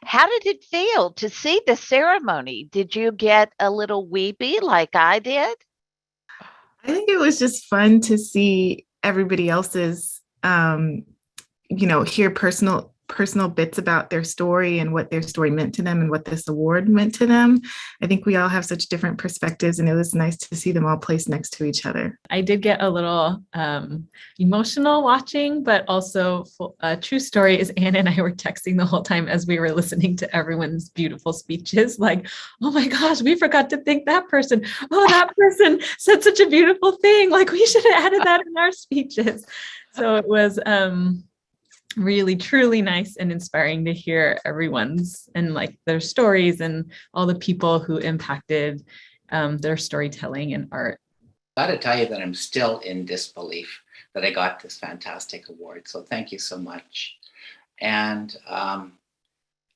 How did it feel to see the ceremony? Did you get a little weepy like I did? I think it was just fun to see everybody else's, hear personal bits about their story and what their story meant to them and what this award meant to them. I think we all have such different perspectives, and it was nice to see them all placed next to each other. I did get a little emotional watching, but also a true story is Anna and I were texting the whole time as we were listening to everyone's beautiful speeches. Like, oh my gosh, we forgot to thank that person. Oh, that person said such a beautiful thing. Like, we should have added that in our speeches. So it was really truly nice and inspiring to hear everyone's and like their stories and all the people who impacted their storytelling and art. I got to tell you that I'm still in disbelief that I got this fantastic award. So thank you so much. And I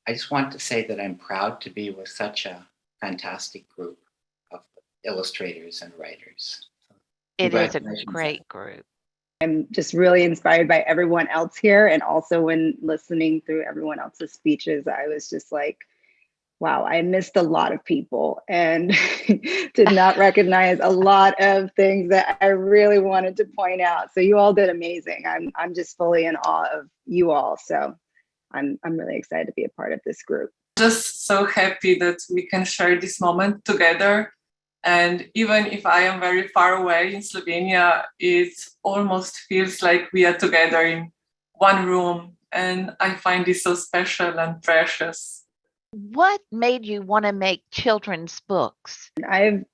just want to say that I'm proud to be with such a fantastic group of illustrators and writers. It is a great group. I'm just really inspired by everyone else here. And also when listening through everyone else's speeches, I was just like, wow, I missed a lot of people and did not recognize a lot of things that I really wanted to point out. So you all did amazing. I'm just fully in awe of you all. So I'm really excited to be a part of this group. Just so happy that we can share this moment together. And even if I am very far away in Slovenia, it almost feels like we are together in one room. And I find this so special and precious. What made you want to make children's books? I've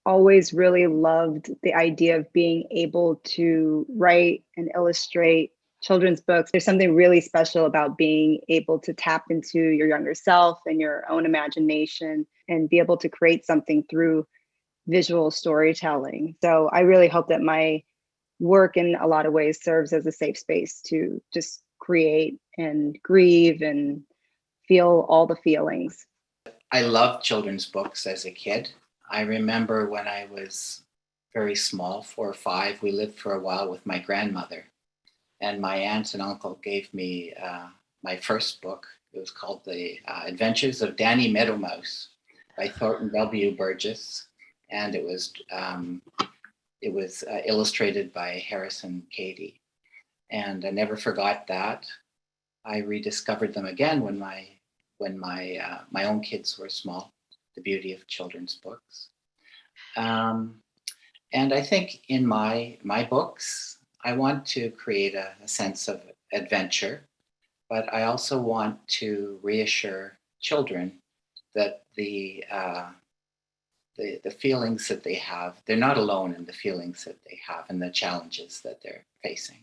always really loved the idea of being able to write and illustrate children's books. There's something really special about being able to tap into your younger self and your own imagination and be able to create something through visual storytelling. So I really hope that my work in a lot of ways serves as a safe space to just create and grieve and feel all the feelings. I loved children's books as a kid. I remember when I was very small, 4 or 5, we lived for a while with my grandmother. And my aunt and uncle gave me my first book. It was called The Adventures of Danny Meadowmouse by Thornton W. Burgess. And it was illustrated by Harrison Cady. And I never forgot that. I rediscovered them again when my own kids were small, the beauty of children's books. And I think in my books, I want to create a sense of adventure, but I also want to reassure children that the feelings that they have, they're not alone in the feelings that they have and the challenges that they're facing.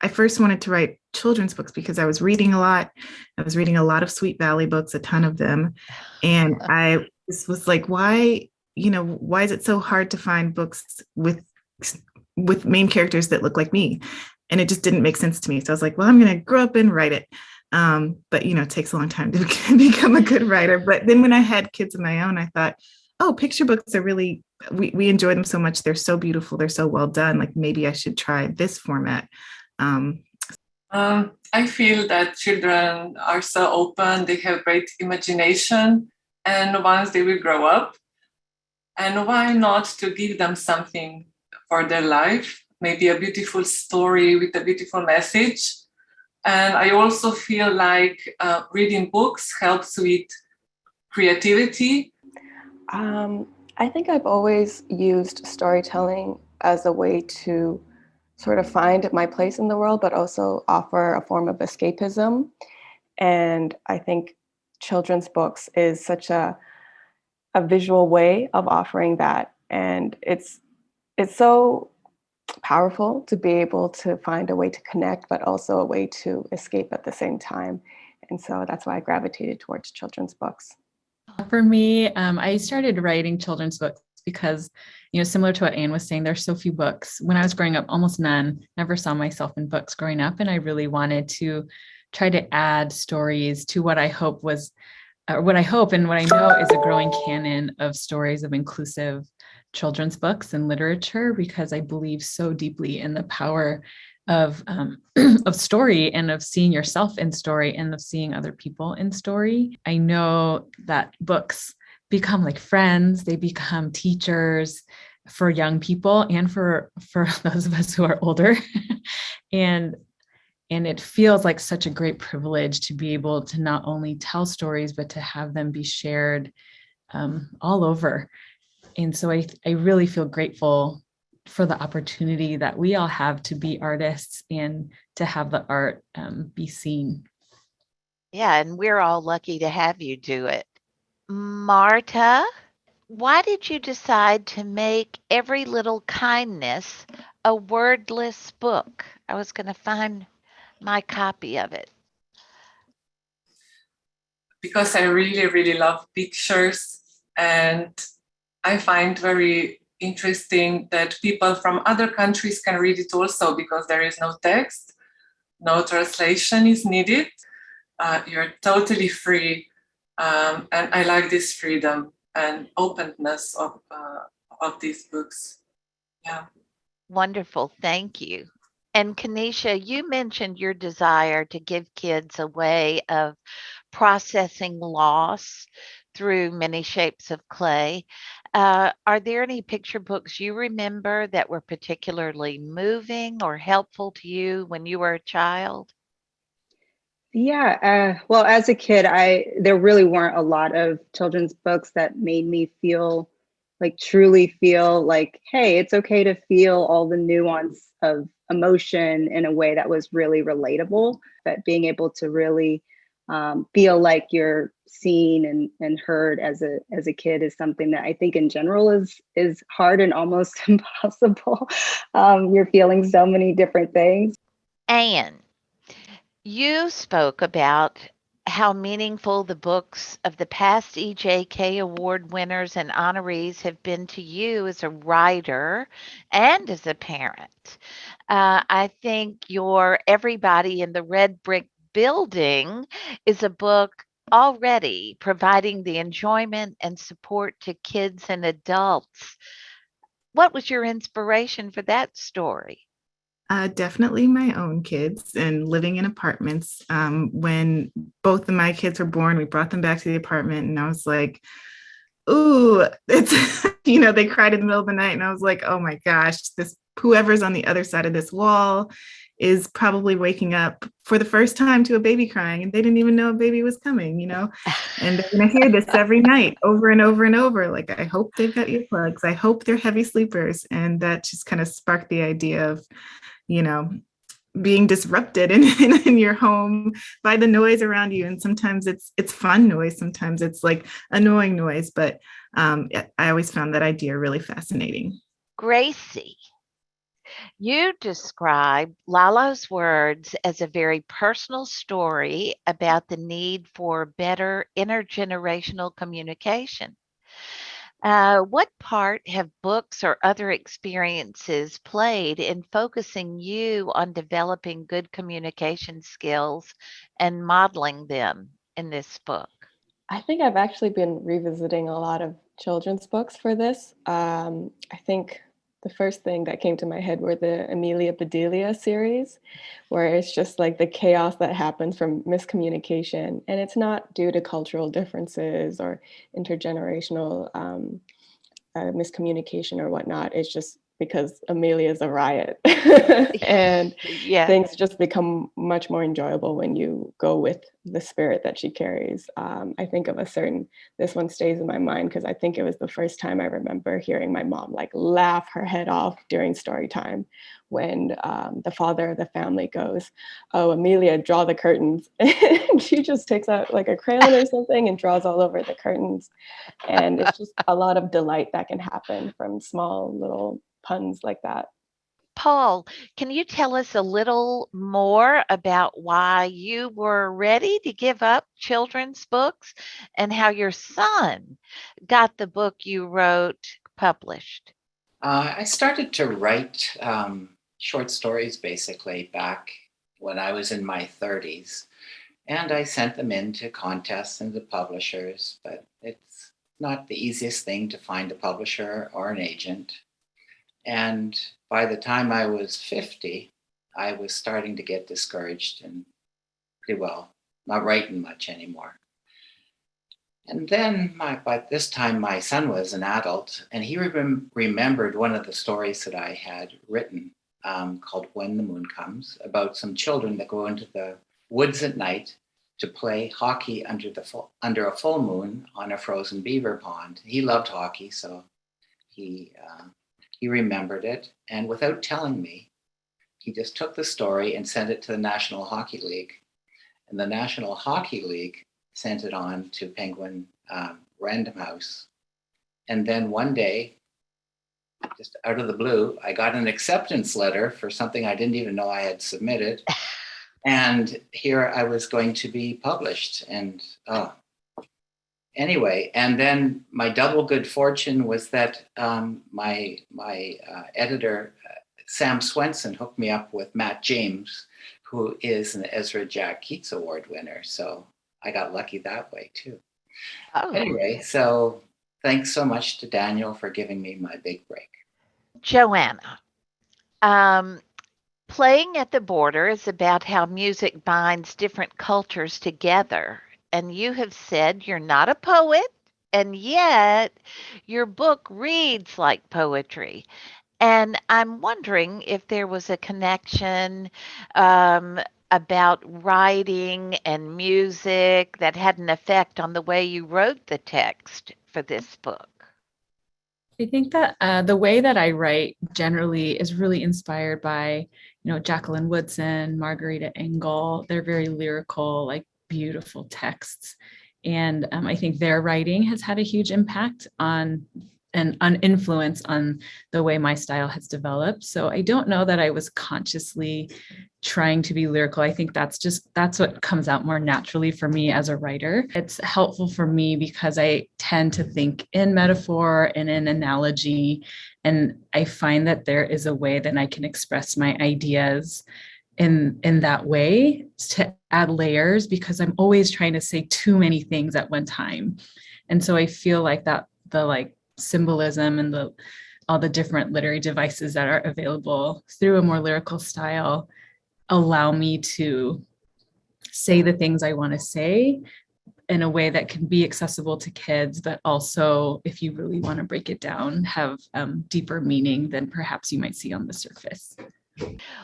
I first wanted to write children's books because I was reading a lot. I was reading a lot of Sweet Valley books, a ton of them. And I was like, why is it so hard to find books with main characters that look like me? And it just didn't make sense to me. So I was like, well, I'm going to grow up and write it. But, it takes a long time to become a good writer. But then when I had kids of my own, I thought, oh, picture books are really, we enjoy them so much. They're so beautiful. They're so well done. Like maybe I should try this format. I feel that children are so open. They have great imagination. And once they will grow up, and why not to give them something for their life, maybe a beautiful story with a beautiful message. And I also feel like reading books helps with creativity. I think I've always used storytelling as a way to sort of find my place in the world, but also offer a form of escapism. And I think children's books is such a visual way of offering that. And it's so powerful to be able to find a way to connect, but also a way to escape at the same time. And so that's why I gravitated towards children's books. For me, I started writing children's books because, similar to what Anne was saying, there's so few books. When I was growing up, almost none, never saw myself in books growing up. And I really wanted to try to add stories to what I hope and what I know is a growing canon of stories of inclusive children's books and literature, because I believe so deeply in the power of of story and of seeing yourself in story and of seeing other people in story. I know that books become like friends, they become teachers for young people and for those of us who are older. and it feels like such a great privilege to be able to not only tell stories, but to have them be shared all over. And so I really feel grateful for the opportunity that we all have to be artists and to have the art be seen. Yeah, and we're all lucky to have you do it. Marta, why did you decide to make Every Little Kindness a wordless book? I was going to find my copy of it. Because I really, really love pictures, and I find very interesting that people from other countries can read it also, because there is no text, no translation is needed. You're totally free, and I like this freedom and openness of these books. Yeah. Wonderful. Thank you. And Kanisha, you mentioned your desire to give kids a way of processing loss through many shapes of clay. Are there any picture books you remember that were particularly moving or helpful to you when you were a child? Yeah, well, as a kid, there really weren't a lot of children's books that made me feel truly feel like, hey, it's okay to feel all the nuance of emotion in a way that was really relatable. But being able to really feel like you're seen and heard as a kid is something that I think in general is hard and almost impossible. You're feeling so many different things. Anne, you spoke about how meaningful the books of the past EJK Award winners and honorees have been to you as a writer and as a parent. I think your Everybody in the Red Brick Building is a book already providing the enjoyment and support to kids and adults. What was your inspiration for that story? Definitely my own kids and living in apartments. When both of my kids were born, we brought them back to the apartment, and I was like, "Ooh, it's," they cried in the middle of the night, and I was like, "Oh my gosh, this whoever's on the other side of this wall is probably waking up for the first time to a baby crying, and they didn't even know a baby was coming, And they're gonna hear this every night over and over and over. Like, I hope they've got earplugs. I hope they're heavy sleepers." And that just kind of sparked the idea of, you know, being disrupted in your home by the noise around you. And sometimes it's fun noise, sometimes it's like annoying noise. But I always found that idea really fascinating. Gracie, you describe Lalo's words as a very personal story about the need for better intergenerational communication. What part have books or other experiences played in focusing you on developing good communication skills and modeling them in this book? I think I've actually been revisiting a lot of children's books for this. I think the first thing that came to my head were the Amelia Bedelia series, where it's just like the chaos that happens from miscommunication. And it's not due to cultural differences or intergenerational miscommunication or whatnot. It's just because Amelia is a riot. And Yeah. things just become much more enjoyable when you go with the spirit that she carries. I think of this one stays in my mind because I think it was the first time I remember hearing my mom like laugh her head off during story time when the father of the family goes, "Oh, Amelia, draw the curtains." And she just takes out like a crayon or something and draws all over the curtains. And it's just a lot of delight that can happen from small little puns like that. Paul, can you tell us a little more about why you were ready to give up children's books and how your son got the book you wrote published? I started to write short stories basically back when I was in my 30s. And I sent them in to contests and to publishers, but it's not the easiest thing to find a publisher or an agent. And by the time I was 50, I was starting to get discouraged and pretty well not writing much anymore. And then by this time, my son was an adult, and he remembered one of the stories that I had written called When the Moon Comes, about some children that go into the woods at night to play hockey under a full moon on a frozen beaver pond. He loved hockey, so he remembered it. And without telling me, he just took the story and sent it to the National Hockey League. And the National Hockey League sent it on to Penguin Random House. And then one day, just out of the blue, I got an acceptance letter for something I didn't even know I had submitted. And here I was going to be published. And anyway, and then my double good fortune was that my editor, Sam Swenson, hooked me up with Matt James, who is an Ezra Jack Keats Award winner. So I got lucky that way too. Oh. Anyway, so thanks so much to Daniel for giving me my big break. Joanna, Playing at the Border is about how music binds different cultures together. And you have said you're not a poet, and yet your book reads like poetry. And I'm wondering if there was a connection about writing and music that had an effect on the way you wrote the text for this book. I think that the way that I write generally is really inspired by, Jacqueline Woodson, Margarita Engel. They're very lyrical, like beautiful texts. And I think their writing has had a huge impact on and an influence on the way my style has developed. So I don't know that I was consciously trying to be lyrical. I think that's what comes out more naturally for me as a writer. It's helpful for me because I tend to think in metaphor and in analogy. And I find that there is a way that I can express my ideas in that way to add layers, because I'm always trying to say too many things at one time. And so I feel like that the symbolism and all the different literary devices that are available through a more lyrical style allow me to say the things I want to say in a way that can be accessible to kids, but also, if you really want to break it down, have deeper meaning than perhaps you might see on the surface.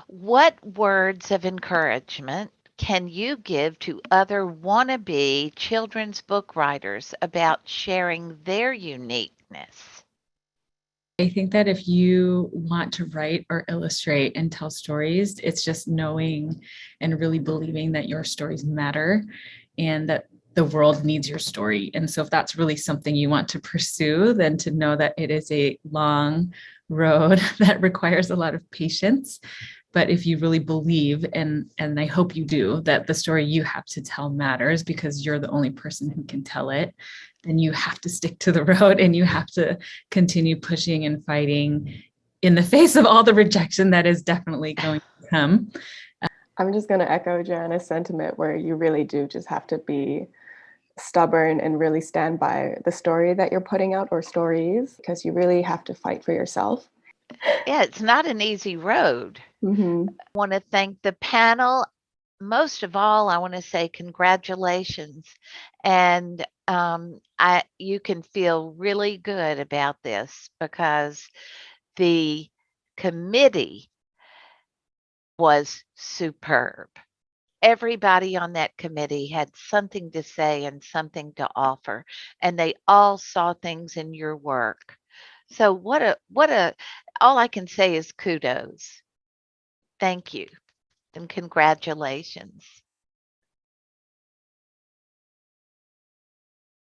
What words of encouragement can you give to other wannabe children's book writers about sharing their uniqueness? I think that if you want to write or illustrate and tell stories, it's just knowing and really believing that your stories matter and that the world needs your story. And so if that's really something you want to pursue, then to know that it is a long road that requires a lot of patience. But if you really believe, and I hope you do, that the story you have to tell matters because you're the only person who can tell it, then you have to stick to the road and you have to continue pushing and fighting in the face of all the rejection that is definitely going to come. I'm just going to echo Joanna's sentiment where you really do just have to be stubborn and really stand by the story that you're putting out, or stories, because you really have to fight for yourself. Yeah, it's not an easy road. Mm-hmm. I want to thank the panel. Most of all, I want to say congratulations. And you can feel really good about this because the committee was superb. Everybody on that committee had something to say and something to offer, and they all saw things in your work. So all I can say is kudos. Thank you and congratulations.